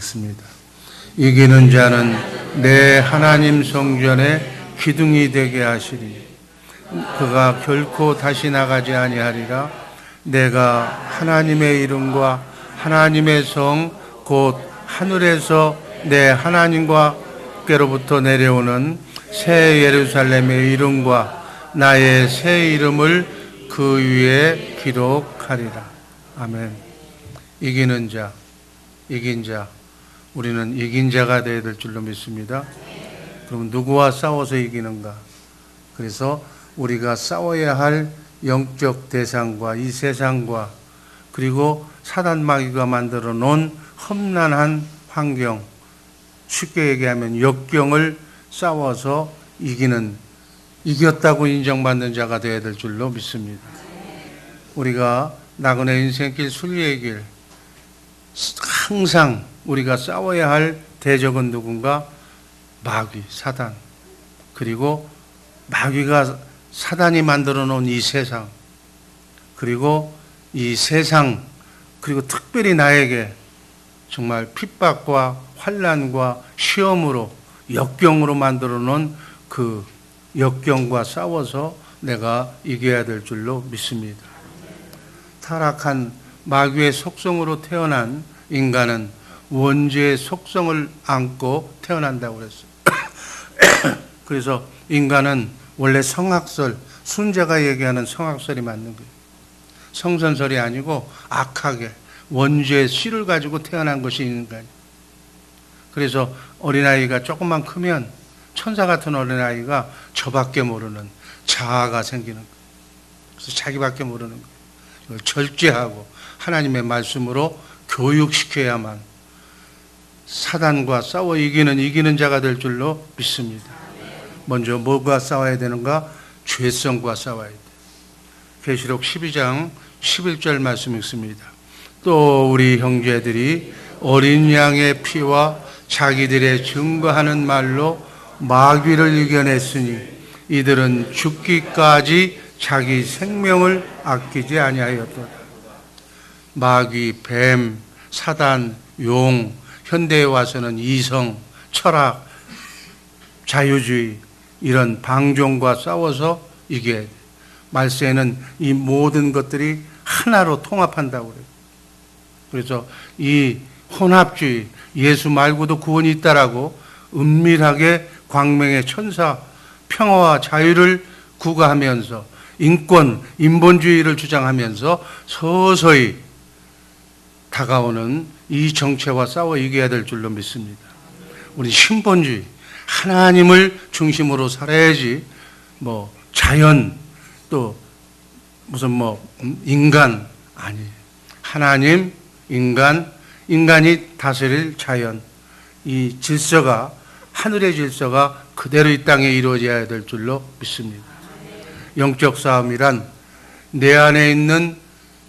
읽습니다. 이기는 자는 내 하나님 성전에 기둥이 되게 하시리. 그가 결코 다시 나가지 아니하리라. 내가 하나님의 이름과 하나님의 성 곧 하늘에서 내 하나님과께로부터 내려오는 새 예루살렘의 이름과 나의 새 이름을 그 위에 기록하리라. 아멘. 이기는 자, 이긴 자, 우리는 이긴 자가 되어야 될 줄로 믿습니다. 그럼 누구와 싸워서 이기는가? 그래서 우리가 싸워야 할 영적 대상과 이 세상과 그리고 사단 마귀가 만들어 놓은 험난한 환경, 쉽게 얘기하면 역경을 싸워서 이겼다고 인정받는 자가 되어야 될 줄로 믿습니다. 우리가 나그네 인생길 순리의 길, 항상 우리가 싸워야 할 대적은 누군가? 마귀, 사단. 그리고 마귀가 사단이 만들어 놓은 이 세상, 그리고 이 세상, 그리고 특별히 나에게 정말 핍박과 환난과 시험으로 역경으로 만들어 놓은 그 역경과 싸워서 내가 이겨야 될 줄로 믿습니다. 타락한 마귀의 속성으로 태어난 인간은 원죄의 속성을 안고 태어난다고 그랬어요. 그래서 인간은 원래 성악설, 순자가 얘기하는 성악설이 맞는 거예요. 성선설이 아니고 악하게 원죄의 씨를 가지고 태어난 것이 인간이에요. 그래서 어린아이가 조금만 크면 천사 같은 어린아이가 저밖에 모르는 자아가 생기는 거예요. 그래서 자기밖에 모르는 거예요. 이걸 절제하고 하나님의 말씀으로 교육시켜야만 사단과 싸워 이기는 자가 될 줄로 믿습니다. 먼저 뭐가 싸워야 되는가? 죄성과 싸워야 돼요. 계시록 12장 11절 말씀 읽습니다. 또 우리 형제들이 어린 양의 피와 자기들의 증거하는 말로 마귀를 이겨냈으니 이들은 죽기까지 자기 생명을 아끼지 아니하였도다. 마귀, 뱀, 사단, 용, 현대에 와서는 이성, 철학, 자유주의 이런 방종과 싸워서 이겨야 돼. 말세에는 이 모든 것들이 하나로 통합한다고 그래요. 그래서 이 혼합주의, 예수 말고도 구원이 있다라고 은밀하게 광명의 천사, 평화와 자유를 구가하면서 인권, 인본주의를 주장하면서 서서히 다가오는 이 정체와 싸워 이겨야 될 줄로 믿습니다. 우리 신본주의, 하나님을 중심으로 살아야지 자연 또 무슨 인간 아니에요. 하나님, 인간이 다스릴 자연, 이 질서가 하늘의 질서가 그대로 이 땅에 이루어져야 될 줄로 믿습니다. 영적 싸움이란 내 안에 있는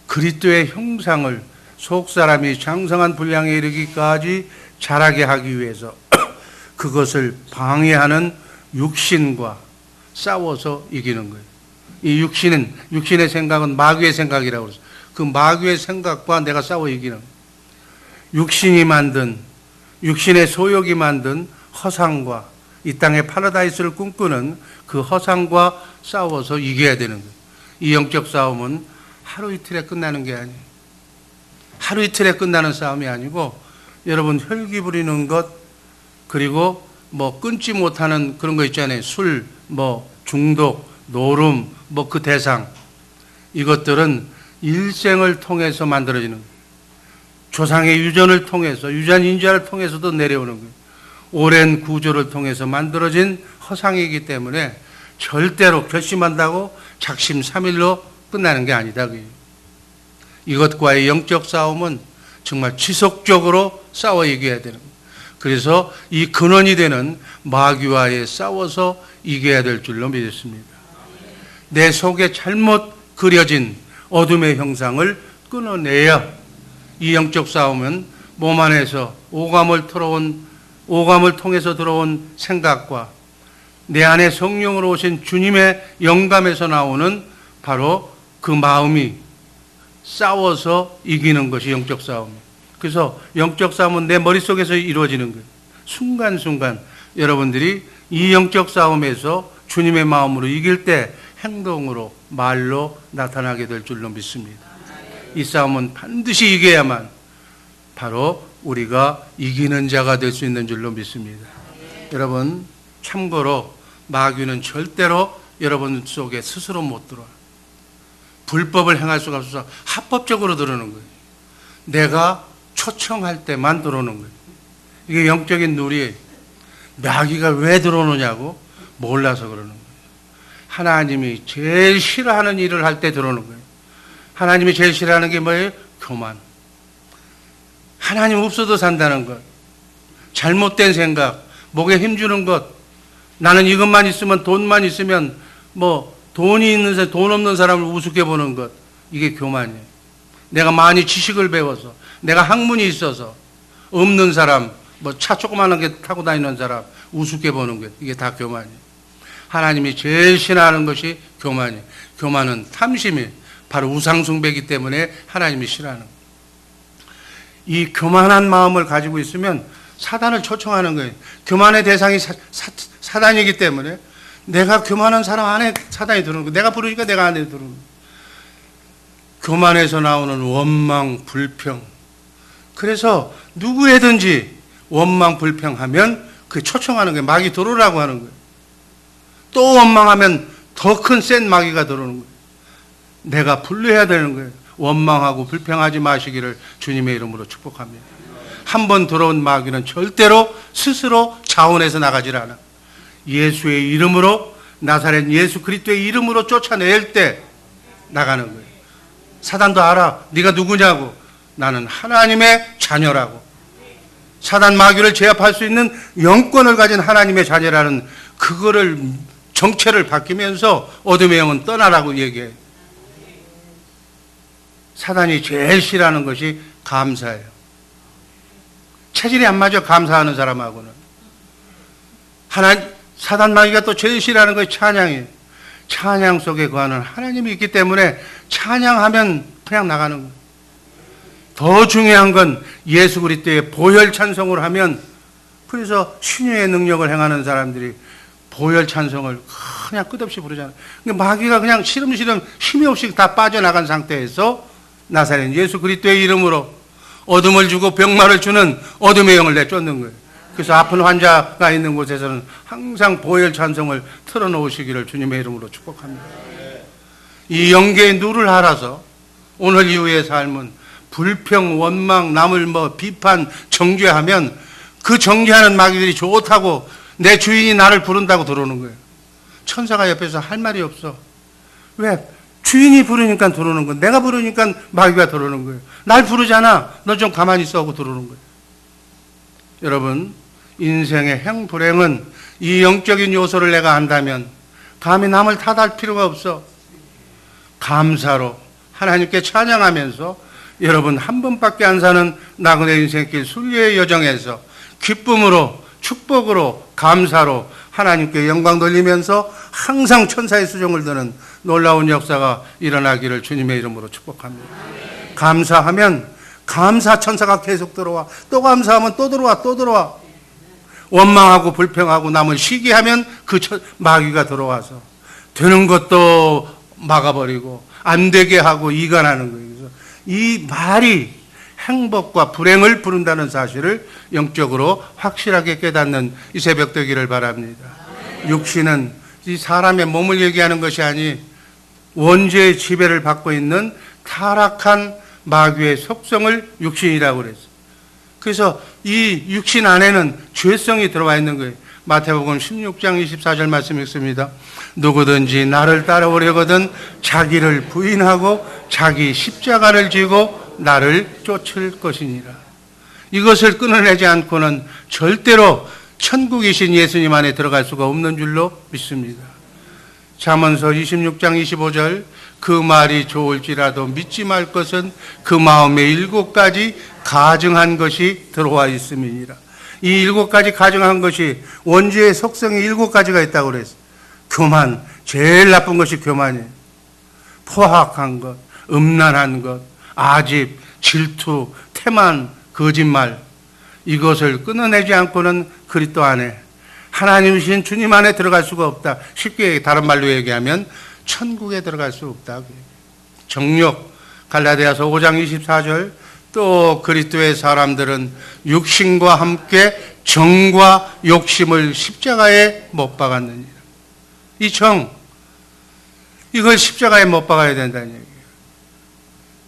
그리스도의 형상을 속 사람이 장성한 분량에 이르기까지 자라게 하기 위해서 그것을 방해하는 육신과 싸워서 이기는 거예요. 이 육신의 생각은 마귀의 생각이라고 그랬어요. 그 마귀의 생각과 내가 싸워 이기는 거예요. 육신의 소욕이 만든 허상과 이 땅의 파라다이스를 꿈꾸는 그 허상과 싸워서 이겨야 되는 거예요. 이 영적 싸움은 하루 이틀에 끝나는 게 아니에요. 하루 이틀에 끝나는 싸움이 아니고 여러분 혈기 부리는 것 그리고 끊지 못하는 그런 거 있잖아요. 술, 중독, 노름, 그 대상 이것들은 일생을 통해서 만들어지는 거예요. 조상의 유전을 통해서 유전 인자를 통해서도 내려오는 거예요. 오랜 구조를 통해서 만들어진 허상이기 때문에 절대로 결심한다고 작심삼일로 끝나는 게 아니다. 이것과의 영적 싸움은 정말 지속적으로 싸워 이겨야 되는 거예요. 그래서 이 근원이 되는 마귀와의 싸워서 이겨야 될 줄로 믿습니다. 내 속에 잘못 그려진 어둠의 형상을 끊어내야 이 영적 싸움은 몸 안에서 오감을 통해서 들어온 생각과 내 안에 성령으로 오신 주님의 영감에서 나오는 바로 그 마음이 싸워서 이기는 것이 영적 싸움. 그래서 영적 싸움은 내 머릿속에서 이루어지는 거예요. 순간순간 여러분들이 이 영적 싸움에서 주님의 마음으로 이길 때 행동으로, 말로 나타나게 될 줄로 믿습니다. 이 싸움은 반드시 이겨야만 바로 우리가 이기는 자가 될 수 있는 줄로 믿습니다. 여러분, 참고로 마귀는 절대로 여러분 속에 스스로 못 들어와요. 불법을 행할 수가 없어서 합법적으로 들어오는 거예요. 내가 초청할 때만 들어오는 거예요. 이게 영적인 누리예요. 마귀가 왜 들어오느냐고 몰라서 그러는 거예요. 하나님이 제일 싫어하는 일을 할 때 들어오는 거예요. 하나님이 제일 싫어하는 게 뭐예요? 교만. 하나님 없어도 산다는 것, 잘못된 생각, 목에 힘주는 것, 나는 이것만 있으면, 돈만 있으면, 돈이 있는 사람, 돈 없는 사람을 우습게 보는 것, 이게 교만이에요. 내가 많이 지식을 배워서, 내가 학문이 있어서, 없는 사람, 차 조그마한 게 타고 다니는 사람, 우습게 보는 것, 이게 다 교만이에요. 하나님이 제일 싫어하는 것이 교만이에요. 교만은 탐심이에요. 바로 우상숭배이기 때문에 하나님이 싫어하는 거예요. 이 교만한 마음을 가지고 있으면 사단을 초청하는 거예요. 교만의 대상이 사단이기 때문에 내가 교만한 사람 안에 사단이 들어오는 거예요. 내가 부르니까 내가 안에 들어오는 거예요. 교만에서 나오는 원망, 불평. 그래서 누구에든지 원망, 불평하면 그 초청하는 거예요. 마귀 들어오라고 하는 거예요. 또 원망하면 더 큰 센 마귀가 들어오는 거예요. 내가 분류해야 되는 거예요. 원망하고 불평하지 마시기를 주님의 이름으로 축복합니다. 한 번 들어온 마귀는 절대로 스스로 자원해서 나가질 않아. 예수의 이름으로, 나사렛 예수 그리스도의 이름으로 쫓아낼 때 나가는 거예요. 사단도 알아. 네가 누구냐고. 나는 하나님의 자녀라고. 사단 마귀를 제압할 수 있는 영권을 가진 하나님의 자녀라는 그거를 정체를 바뀌면서 어둠의 영은 떠나라고 얘기해요. 사단이 제일 싫어하는 것이 감사예요. 체질이 안 맞아, 감사하는 사람하고는. 사단 마귀가 또 제일 싫어하는 것이 찬양이에요. 찬양 속에 거하는 하나님이 있기 때문에 찬양하면 그냥 나가는 거예요. 더 중요한 건 예수 그리스도의 보혈 찬송을 하면, 그래서 신유의 능력을 행하는 사람들이 보혈 찬송을 그냥 끝없이 부르잖아요. 마귀가 그냥 시름시름 힘이 없이 다 빠져나간 상태에서 나사렛 예수 그리스도의 이름으로 어둠을 주고 병마를 주는 어둠의 영을 내쫓는 거예요. 그래서 아픈 환자가 있는 곳에서는 항상 보혈 찬송을 틀어놓으시기를 주님의 이름으로 축복합니다. 이 영계의 누를 알아서 오늘 이후의 삶은 불평, 원망, 남을 비판, 정죄하면 그 정죄하는 마귀들이 좋다고 내 주인이 나를 부른다고 들어오는 거예요. 천사가 옆에서 할 말이 없어. 왜? 주인이 부르니까 들어오는 거예요. 내가 부르니까 마귀가 들어오는 거예요. 날 부르잖아. 너 좀 가만히 있어 하고 들어오는 거예요. 여러분, 인생의 행불행은 이 영적인 요소를 내가 안다면 감히 남을 탓할 필요가 없어. 감사로 하나님께 찬양하면서 여러분 한 번밖에 안 사는 나그네 인생길 순례의 여정에서 기쁨으로, 축복으로, 감사로 하나님께 영광 돌리면서 항상 천사의 수종을 드는 놀라운 역사가 일어나기를 주님의 이름으로 축복합니다. 감사하면 감사 천사가 계속 들어와. 또 감사하면 또 들어와, 또 들어와. 원망하고 불평하고 남을 시기하면 그 마귀가 들어와서 되는 것도 막아버리고 안 되게 하고 이간하는 거예요. 그래서 이 말이 행복과 불행을 부른다는 사실을 영적으로 확실하게 깨닫는 이 새벽 되기를 바랍니다. 육신은 이 사람의 몸을 얘기하는 것이 아니 원죄의 지배를 받고 있는 타락한 마귀의 속성을 육신이라고 그랬어요. 그래서 이 육신 안에는 죄성이 들어와 있는 거예요. 마태복음 16장 24절 말씀 읽습니다. 누구든지 나를 따라오려거든 자기를 부인하고 자기 십자가를 지고 나를 쫓을 것이니라. 이것을 끊어내지 않고는 절대로 천국이신 예수님 안에 들어갈 수가 없는 줄로 믿습니다. 잠언서 26장 25절 그 말이 좋을지라도 믿지 말 것은 그 마음에 7가지 가증한 것이 들어와 있음이니라. 이 7가지 가증한 것이 원죄의 속성이 7가지가 있다고 그랬어요. 교만, 제일 나쁜 것이 교만이에요. 포악한 것, 음란한 것, 아집, 질투, 태만, 거짓말, 이것을 끊어내지 않고는 그리스도 안에, 하나님이신 주님 안에 들어갈 수가 없다. 쉽게 다른 말로 얘기하면 천국에 들어갈 수 없다. 정욕, 갈라디아서 5장 24절, 또 그리스도의 사람들은 육신과 함께 정과 욕심을 십자가에 못 박았느니라. 이 정, 이걸 십자가에 못 박아야 된다는 얘기예요.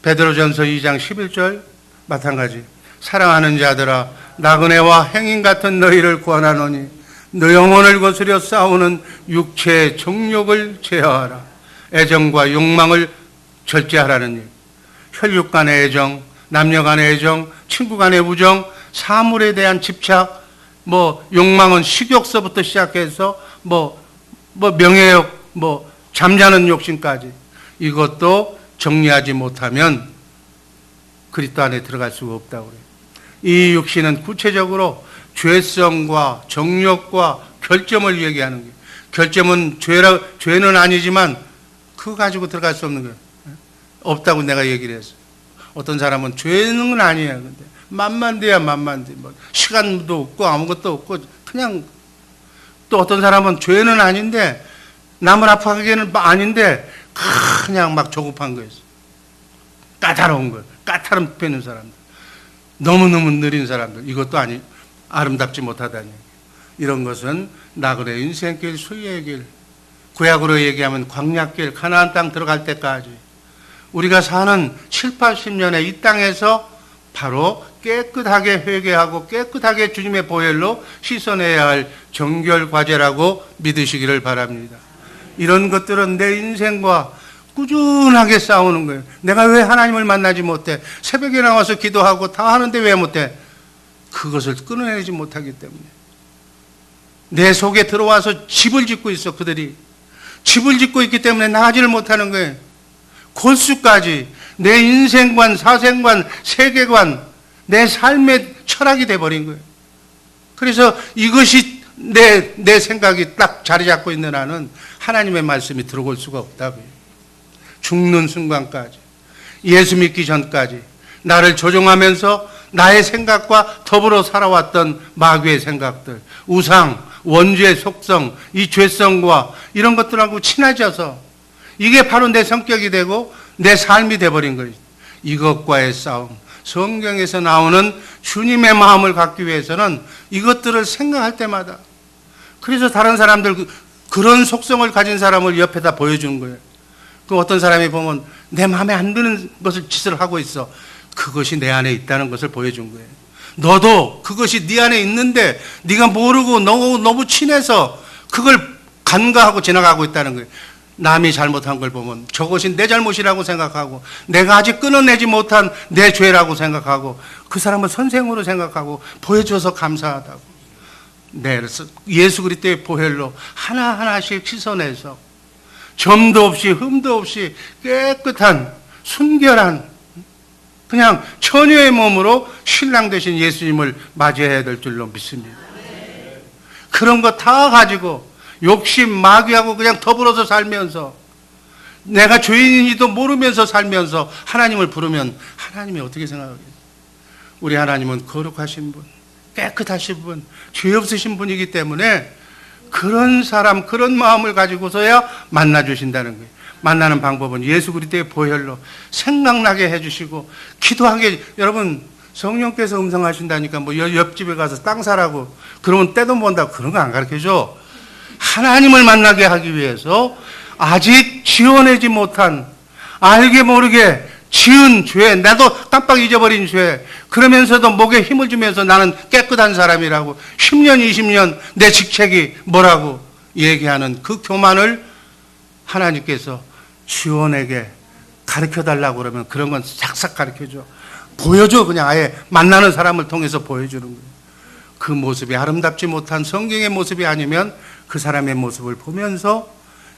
베드로전서 2장 11절 마찬가지. 사랑하는 자들아, 나그네와 행인 같은 너희를 구하노니 너 영혼을 거스려 싸우는 육체의 정욕을 제어하라. 애정과 욕망을 절제하라는 일. 혈육 간의 애정, 남녀 간의 애정, 친구 간의 우정, 사물에 대한 집착, 욕망은 식욕서부터 시작해서 명예욕, 잠자는 욕심까지, 이것도 정리하지 못하면 그리스도 안에 들어갈 수가 없다고 그래요. 이 육신은 구체적으로 죄성과 정욕과 결점을 얘기하는 거예요. 결점은 죄는 아니지만 그거 가지고 들어갈 수 없는 거예요. 없다고 내가 얘기를 했어요. 어떤 사람은 죄는 아니에요. 근데 맘만 돼야 맘만 돼. 시간도 없고 아무것도 없고 그냥, 또 어떤 사람은 죄는 아닌데 남을 아파하기에는 아닌데 그냥 막 조급한 거예요. 까다로운 거예요. 까다름 빼는 사람들. 너무너무 느린 사람들. 이것도 아름답지 못하다니. 이런 것은 나그네 인생길, 수의의 길, 구약으로 얘기하면 광야길, 가나안 땅 들어갈 때까지 우리가 사는 7, 80년의 이 땅에서 바로 깨끗하게 회개하고 깨끗하게 주님의 보혈로 씻어내야 할 정결 과제라고 믿으시기를 바랍니다. 이런 것들은 내 인생과 꾸준하게 싸우는 거예요. 내가 왜 하나님을 만나지 못해? 새벽에 나와서 기도하고 다 하는데 왜 못해? 그것을 끊어내지 못하기 때문에. 내 속에 들어와서 집을 짓고 있어. 그들이 집을 짓고 있기 때문에 나가지를 못하는 거예요. 골수까지 내 인생관, 사생관, 세계관, 내 삶의 철학이 돼버린 거예요. 그래서 이것이 내 생각이 딱 자리 잡고 있는 한은 하나님의 말씀이 들어올 수가 없다고요. 죽는 순간까지, 예수 믿기 전까지 나를 조종하면서 나의 생각과 더불어 살아왔던 마귀의 생각들, 우상, 원죄의 속성, 이 죄성과 이런 것들하고 친해져서 이게 바로 내 성격이 되고 내 삶이 돼버린 거예요. 이것과의 싸움. 성경에서 나오는 주님의 마음을 갖기 위해서는 이것들을 생각할 때마다, 그래서 다른 사람들, 그런 속성을 가진 사람을 옆에다 보여주는 거예요. 그 어떤 사람이 보면 내 마음에 안 드는 것을 짓을 하고 있어. 그것이 내 안에 있다는 것을 보여준 거예요. 너도 그것이 네 안에 있는데 네가 모르고 너무 친해서 그걸 간과하고 지나가고 있다는 거예요. 남이 잘못한 걸 보면 저것이 내 잘못이라고 생각하고 내가 아직 끊어내지 못한 내 죄라고 생각하고 그 사람을 선생으로 생각하고 보여줘서 감사하다고. 네, 예수 그리스도의 보혈로 하나하나씩 씻어내서 점도 없이 흠도 없이 깨끗한 순결한 그냥 처녀의 몸으로 신랑 되신 예수님을 맞이해야 될 줄로 믿습니다. 그런 거 다 가지고 욕심, 마귀하고 그냥 더불어서 살면서 내가 죄인인지도 모르면서 살면서 하나님을 부르면 하나님이 어떻게 생각하겠어요? 우리 하나님은 거룩하신 분, 깨끗하신 분, 죄 없으신 분이기 때문에 그런 사람, 그런 마음을 가지고서야 만나주신다는 거예요. 만나는 방법은 예수 그리스도의 보혈로 생각나게 해주시고 기도하게. 여러분, 성령께서 음성하신다니까 옆집에 가서 땅 사라고 그러면 때도 본다고 그런 거 안 가르쳐줘. 하나님을 만나게 하기 위해서 아직 지어내지 못한, 알게 모르게 지은 죄, 나도 깜빡 잊어버린 죄, 그러면서도 목에 힘을 주면서 나는 깨끗한 사람이라고 10년, 20년 내 직책이 뭐라고 얘기하는 그 교만을 하나님께서 지원에게 가르쳐달라고 그러면 그런 건 싹싹 가르쳐줘. 보여줘. 그냥 아예 만나는 사람을 통해서 보여주는 거예요. 그 모습이 아름답지 못한 성경의 모습이 아니면 그 사람의 모습을 보면서,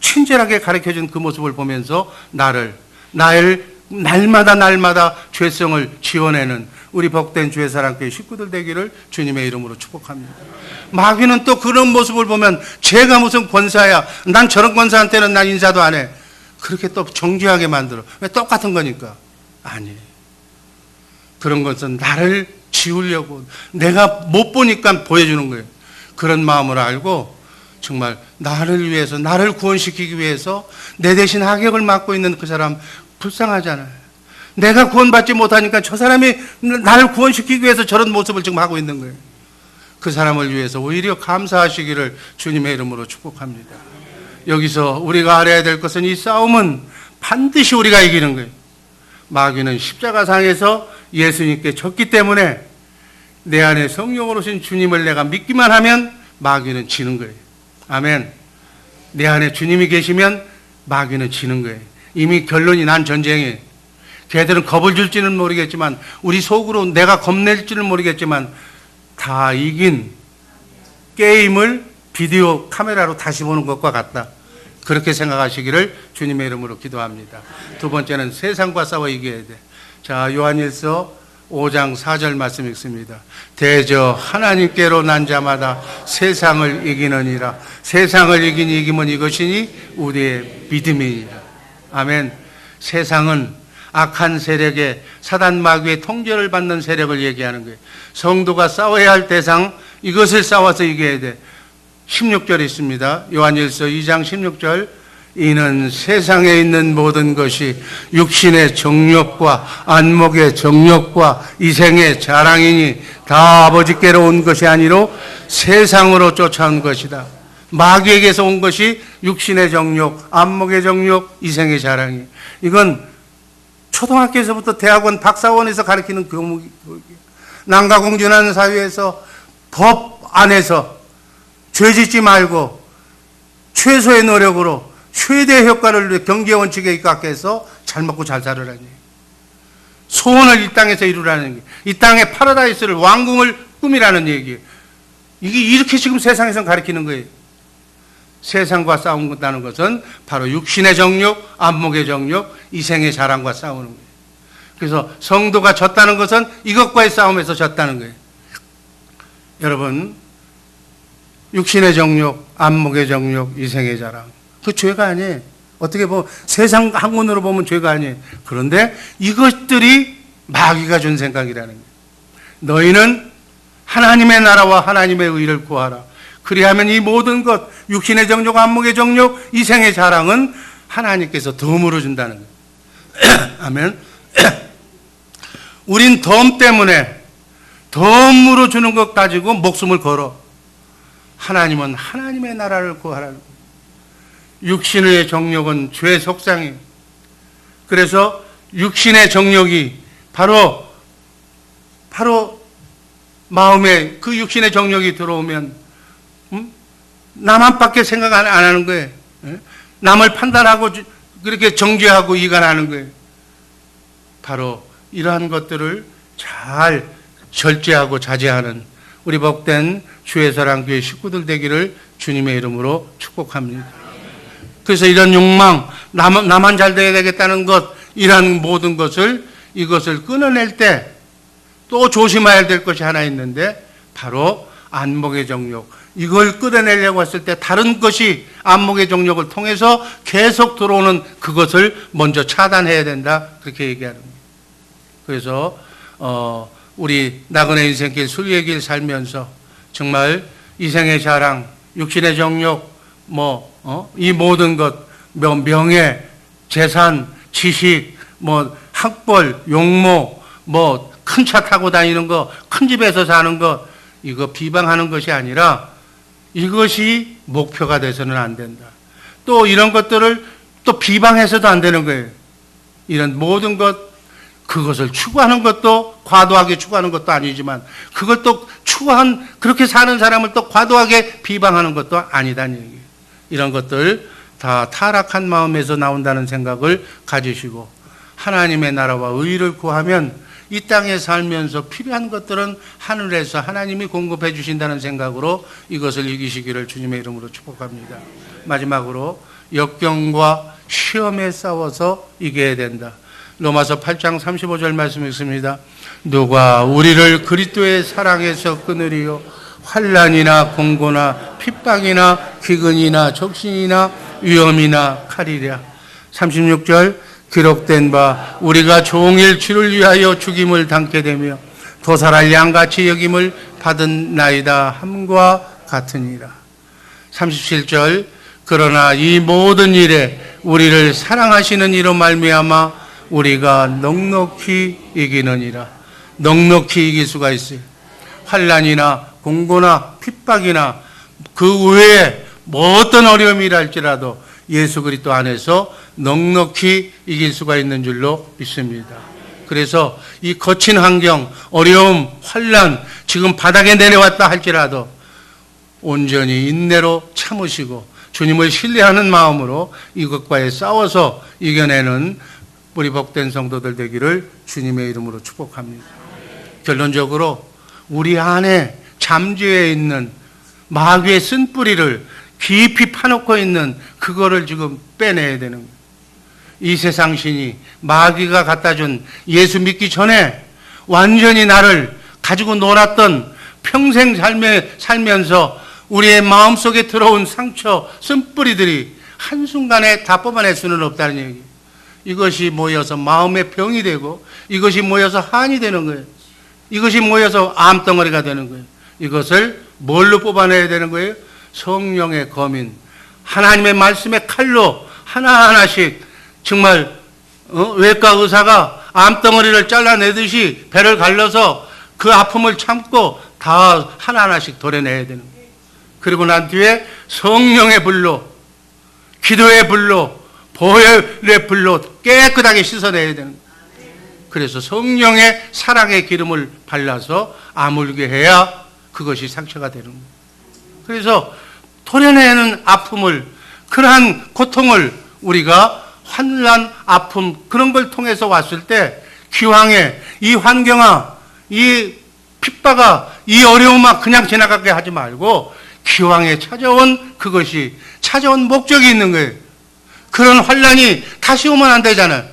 친절하게 가르쳐준 그 모습을 보면서 날마다 죄성을 지워내는 우리 복된 주의 사랑교회 식구들 되기를 주님의 이름으로 축복합니다. 마귀는 또 그런 모습을 보면 제가 무슨 권사야, 난 저런 권사한테는 난 인사도 안 해, 그렇게 또 정죄하게 만들어. 왜? 똑같은 거니까. 아니에요. 그런 것은 나를 지우려고, 내가 못 보니까 보여주는 거예요. 그런 마음을 알고 정말 나를 위해서, 나를 구원시키기 위해서 내 대신 하격을 맡고 있는 그 사람 불쌍하잖아요. 내가 구원받지 못하니까 저 사람이 나를 구원시키기 위해서 저런 모습을 지금 하고 있는 거예요. 그 사람을 위해서 오히려 감사하시기를 주님의 이름으로 축복합니다. 여기서 우리가 알아야 될 것은 이 싸움은 반드시 우리가 이기는 거예요. 마귀는 십자가상에서 예수님께 졌기 때문에 내 안에 성령으로 오신 주님을 내가 믿기만 하면 마귀는 지는 거예요. 아멘. 내 안에 주님이 계시면 마귀는 지는 거예요. 이미 결론이 난 전쟁이에요. 걔들은 겁을 줄지는 모르겠지만, 우리 속으로 내가 겁낼지는 모르겠지만, 다 이긴 게임을 비디오 카메라로 다시 보는 것과 같다. 그렇게 생각하시기를 주님의 이름으로 기도합니다. 두 번째는 세상과 싸워 이겨야 돼. 자, 요한일서 5장 4절 말씀 읽습니다. 대저 하나님께로 난 자마다 세상을 이기느니라. 세상을 이기면 이것이니 우리의 믿음이니라. 아멘. 세상은 악한 세력의, 사단 마귀의 통제를 받는 세력을 얘기하는 거예요. 성도가 싸워야 할 대상, 이것을 싸워서 이겨야 돼. 16절 있습니다. 요한일서 2장 16절. 이는 세상에 있는 모든 것이 육신의 정욕과 안목의 정욕과 이생의 자랑이니 다 아버지께로 온 것이 아니로 세상으로 쫓아온 것이다. 마귀에게서 온 것이 육신의 정욕, 안목의 정욕, 이생의 자랑이. 이건 초등학교에서부터 대학원, 박사원에서 가르치는 교육이에요. 난가공존하는 사회에서 법 안에서 죄 짓지 말고 최소의 노력으로 최대 효과를 위해 경제 원칙에 입각해서 잘 먹고 잘 살으라니. 소원을 이 땅에서 이루라는 게, 이 땅의 파라다이스를, 왕궁을 꾸미라는 얘기예요. 이게 이렇게 지금 세상에서 가르치는 거예요. 세상과 싸운다는 것은 바로 육신의 정욕, 안목의 정욕, 이생의 자랑과 싸우는 거예요. 그래서 성도가 졌다는 것은 이것과의 싸움에서 졌다는 거예요. 여러분, 육신의 정욕, 안목의 정욕, 이생의 자랑, 그 죄가 아니에요. 어떻게 보면 세상 학문으로 보면 죄가 아니에요. 그런데 이것들이 마귀가 준 생각이라는 거예요. 너희는 하나님의 나라와 하나님의 의를 구하라. 그리하면 이 모든 것, 육신의 정욕, 안목의 정욕, 이생의 자랑은 하나님께서 덤으로 준다는 거예요. 아멘. 우린 덤 때문에, 덤으로 주는 것 가지고 목숨을 걸어. 하나님은 하나님의 나라를 구하라는 거예요. 육신의 정욕은 죄의 속상이에요. 그래서 육신의 정욕이 바로 마음에 그 육신의 정욕이 들어오면 나만밖에 생각 안 하는 거예요. 남을 판단하고 그렇게 정죄하고 이간하는 거예요. 바로 이러한 것들을 잘 절제하고 자제하는 우리 복된 주의 사랑 교회 식구들 되기를 주님의 이름으로 축복합니다. 그래서 이런 욕망, 나만 잘 돼야 되겠다는 것, 이런 모든 것을, 이것을 끊어낼 때 또 조심해야 될 것이 하나 있는데, 바로 안목의 정욕. 이걸 끊어내려고 했을 때 다른 것이 안목의 정욕을 통해서 계속 들어오는 그것을 먼저 차단해야 된다. 그렇게 얘기하는 거예요. 그래서 우리 나그네 인생길 순리의 길 살면서 정말 이생의 자랑, 육신의 정욕, 이 모든 것, 명예, 재산, 지식, 학벌, 용모, 큰 차 타고 다니는 거, 큰 집에서 사는 거, 이거 비방하는 것이 아니라 이것이 목표가 돼서는 안 된다. 또 이런 것들을 또 비방해서도 안 되는 거예요. 이런 모든 것, 그것을 추구하는 것도 과도하게 추구하는 것도 아니지만 그걸 또 그렇게 사는 사람을 또 과도하게 비방하는 것도 아니다는 얘기예요. 이런 것들 다 타락한 마음에서 나온다는 생각을 가지시고 하나님의 나라와 의를 구하면 이 땅에 살면서 필요한 것들은 하늘에서 하나님이 공급해 주신다는 생각으로 이것을 이기시기를 주님의 이름으로 축복합니다. 마지막으로 역경과 시험에 싸워서 이겨야 된다. 로마서 8장 35절 말씀 읽습니다. 누가 우리를 그리스도의 사랑에서 끊으리요? 환난이나 공고나 핍박이나 기근이나 적신이나 위험이나 칼이랴. 36절. 기록된 바 우리가 종일 주를 위하여 죽임을 당케 되며 도살할 양같이 여김을 받은 나이다 함과 같으니라. 37절 그러나 이 모든 일에 우리를 사랑하시는 이로 말미암아 우리가 넉넉히 이기느니라. 넉넉히 이길 수가 있어요. 환난이나 공고나 핍박이나 그 외에 뭐 어떤 어려움이랄지라도 예수 그리스도 안에서 넉넉히 이길 수가 있는 줄로 믿습니다. 그래서 이 거친 환경, 어려움, 환난 지금 바닥에 내려왔다 할지라도 온전히 인내로 참으시고 주님을 신뢰하는 마음으로 이것과에 싸워서 이겨내는 우리 복된 성도들 되기를 주님의 이름으로 축복합니다. 결론적으로 우리 안에 잠재해 있는 마귀의 쓴뿌리를 깊이 파놓고 있는 그거를 지금 빼내야 되는 거예요. 이 세상 신이 마귀가 갖다 준 예수 믿기 전에 완전히 나를 가지고 놀았던 평생 살면서 우리의 마음속에 들어온 상처, 쓴뿌리들이 한순간에 다 뽑아낼 수는 없다는 얘기예요. 이것이 모여서 마음의 병이 되고 이것이 모여서 한이 되는 거예요. 이것이 모여서 암덩어리가 되는 거예요. 이것을 뭘로 뽑아내야 되는 거예요? 성령의 검인, 하나님의 말씀의 칼로 하나하나씩 정말 외과 의사가 암덩어리를 잘라내듯이 배를 갈라서 그 아픔을 참고 다 하나하나씩 도려내야 되는 거예요. 그리고 난 뒤에 성령의 불로, 기도의 불로, 보혈의 불로 깨끗하게 씻어내야 되는 거예요. 그래서 성령의 사랑의 기름을 발라서 아물게 해야 그것이 상처가 되는 거예요. 그래서 도려내는 아픔을, 그러한 고통을 우리가 환난, 아픔 그런 걸 통해서 왔을 때 기왕에 이 환경아, 이 핍박아, 이 어려움아 그냥 지나가게 하지 말고 기왕에 찾아온 그것이 찾아온 목적이 있는 거예요. 그런 환난이 다시 오면 안 되잖아요.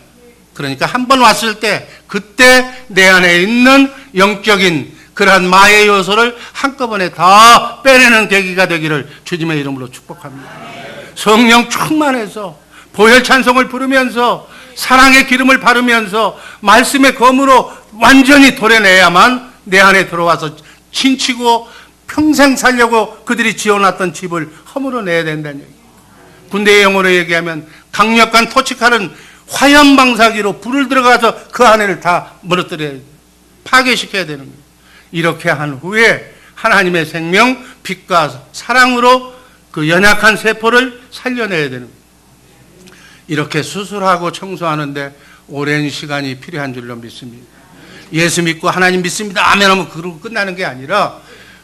그러니까 한 번 왔을 때 그때 내 안에 있는 영적인 그러한 마의 요소를 한꺼번에 다 빼내는 계기가 되기를 주님의 이름으로 축복합니다. 성령 충만해서 보혈 찬송을 부르면서 사랑의 기름을 바르면서 말씀의 검으로 완전히 도려내야만 내 안에 들어와서 친치고 평생 살려고 그들이 지어놨던 집을 허물어내야 된다는 얘기예요. 군대의 용어로 얘기하면 강력한 토치칼은 화염방사기로 불을 들어가서 그 안에를 다 무너뜨려야 돼요. 파괴시켜야 되는 거예요. 이렇게 한 후에 하나님의 생명, 빛과 사랑으로 그 연약한 세포를 살려내야 되는 거예요. 이렇게 수술하고 청소하는데 오랜 시간이 필요한 줄로 믿습니다. 예수 믿고 하나님 믿습니다 아멘 하면 그러고 끝나는 게 아니라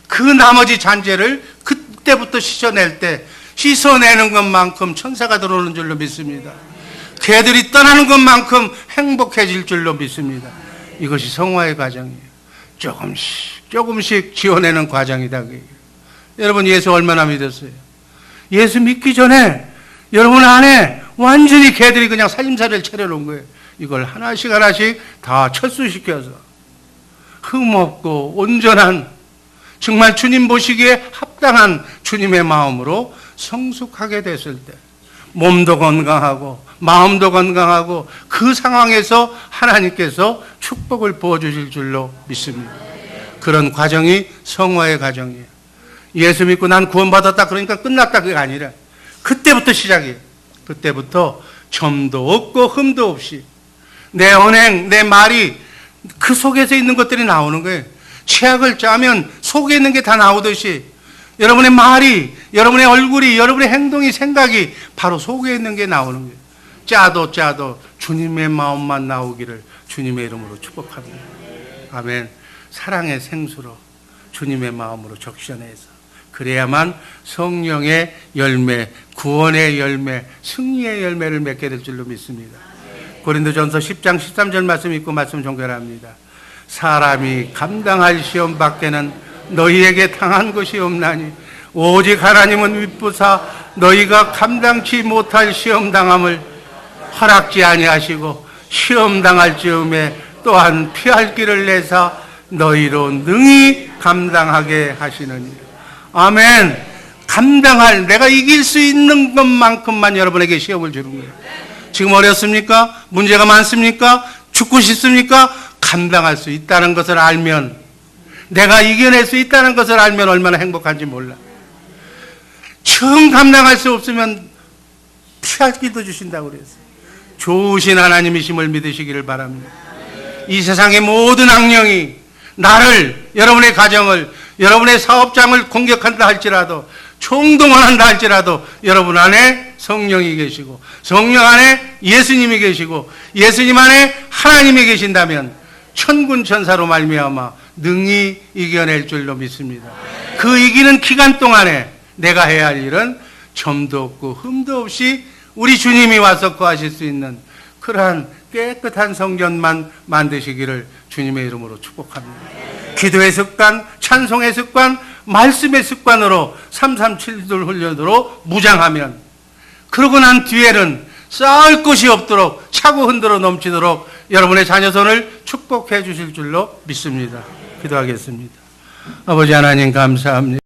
그 나머지 잔재를 그때부터 씻어낼 때 씻어내는 것만큼 천사가 들어오는 줄로 믿습니다. 개들이 떠나는 것만큼 행복해질 줄로 믿습니다. 이것이 성화의 과정이에요. 조금씩 지어내는 과정이다. 여러분 예수 얼마나 믿었어요? 예수 믿기 전에 여러분 안에 완전히 개들이 그냥 살림살이를 차려놓은 거예요. 이걸 하나씩 다 철수시켜서 흠없고 온전한 정말 주님 보시기에 합당한 주님의 마음으로 성숙하게 됐을 때 몸도 건강하고 마음도 건강하고 그 상황에서 하나님께서 축복을 부어주실 줄로 믿습니다. 그런 과정이 성화의 과정이에요. 예수 믿고 난 구원받았다 그러니까 끝났다 그게 아니라 그때부터 시작이에요. 그때부터 점도 없고 흠도 없이 내 언행, 내 말이 그 속에서 있는 것들이 나오는 거예요. 치약을 짜면 속에 있는 게 다 나오듯이 여러분의 말이, 여러분의 얼굴이, 여러분의 행동이, 생각이 바로 속에 있는 게 나오는 거예요. 짜도 주님의 마음만 나오기를 주님의 이름으로 축복합니다. 아멘. 사랑의 생수로 주님의 마음으로 적셔내서 그래야만 성령의 열매, 구원의 열매, 승리의 열매를 맺게 될 줄로 믿습니다. 고린도전서 10장 13절 말씀 읽고 말씀 종결합니다. 사람이 감당할 시험 밖에는 너희에게 당한 것이 없나니 오직 하나님은 윗부사 너희가 감당치 못할 시험 당함을 허락지 아니하시고 시험 당할 즈음에 또한 피할 길을 내사 너희로 능히 감당하게 하시느니라. 아멘. 감당할, 내가 이길 수 있는 것만큼만 여러분에게 시험을 주는 거예요. 지금 어렵습니까? 문제가 많습니까? 죽고 싶습니까? 감당할 수 있다는 것을 알면, 내가 이겨낼 수 있다는 것을 알면 얼마나 행복한지 몰라. 처음 감당할 수 없으면 피하기도 주신다고 그랬어요. 좋으신 하나님이심을 믿으시기를 바랍니다. 이 세상의 모든 악령이 나를, 여러분의 가정을, 여러분의 사업장을 공격한다 할지라도, 총동원한다 할지라도 여러분 안에 성령이 계시고, 성령 안에 예수님이 계시고, 예수님 안에 하나님이 계신다면 천군 천사로 말미암아 능히 이겨낼 줄로 믿습니다. 그 이기는 기간 동안에 내가 해야 할 일은 점도 없고 흠도 없이 우리 주님이 와서 거하실 수 있는 그러한 깨끗한 성전만 만드시기를 주님의 이름으로 축복합니다. 기도의 습관, 찬송의 습관, 말씀의 습관으로 337절 훈련으로 무장하면, 그러고 난 뒤에는 쌓을 것이 없도록 차고 흔들어 넘치도록 여러분의 자녀손을 축복해 주실 줄로 믿습니다. 기도하겠습니다. 아버지 하나님 감사합니다.